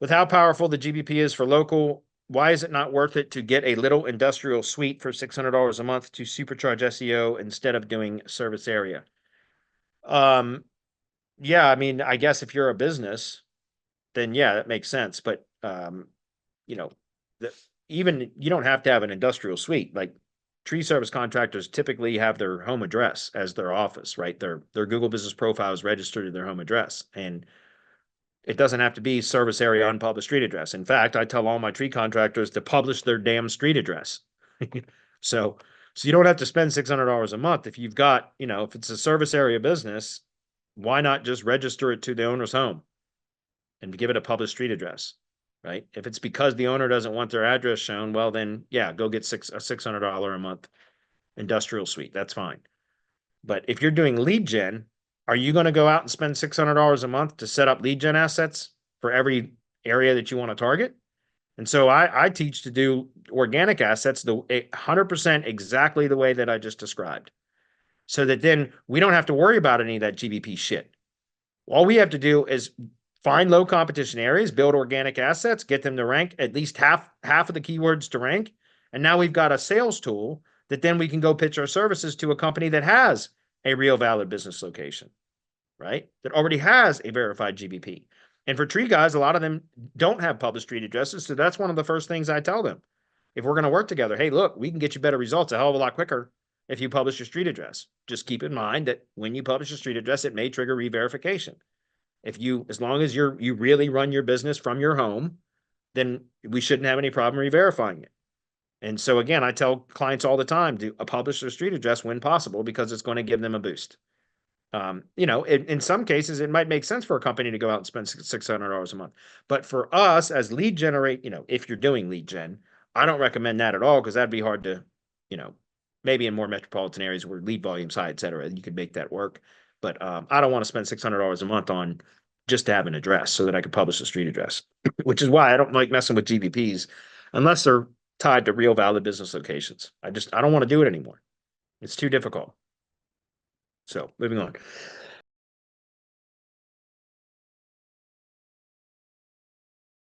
With how powerful the GBP is for local, why is it not worth it to get a little industrial suite for $600 a month to supercharge SEO instead of doing service area? Um, yeah, I mean, I guess if you're a business, then yeah, that makes sense. But you know, the, even you don't have to have an industrial suite. Like tree service contractors typically have their home address as their office, right? Their Google Business Profile is registered to their home address, and it doesn't have to be service area unpublished street address. In fact, I tell all my tree contractors to publish their damn street address. so so you don't have to spend $600 a month if you've got, if it's a service area business, why not just register it to the owner's home and give it a published street address, right? If it's because the owner doesn't want their address shown, well then yeah, go get a $600 a month industrial suite. That's fine. But if you're doing lead gen, are you going to go out and spend $600 a month to set up lead gen assets for every area that you want to target? And so I teach to do organic assets the 100% exactly the way that I just described, so that then we don't have to worry about any of that GBP shit. All we have to do is find low competition areas, build organic assets, get them to rank at least half of the keywords to rank, and now we've got a sales tool that then we can go pitch our services to a company that has a real valid business location, right? That already has a verified GBP. And for tree guys, a lot of them don't have published street addresses. So that's one of the first things I tell them. If we're going to work together, hey, look, we can get you better results a hell of a lot quicker if you publish your street address. Just keep in mind that when you publish a street address, it may trigger re-verification. As long as you really run your business from your home, then we shouldn't have any problem re-verifying it. And so again, I tell clients all the time to publish their street address when possible, because it's going to give them a boost. In some cases, it might make sense for a company to go out and spend $600 a month. But for us as lead generate, if you're doing lead gen, I don't recommend that at all, because that'd be hard to, maybe in more metropolitan areas where lead volume's high, et cetera, you could make that work. But I don't want to spend $600 a month on just to have an address so that I could publish a street address, which is why I don't like messing with GBPs unless they're tied to real valid business locations. I don't want to do it anymore. It's too difficult. So moving on.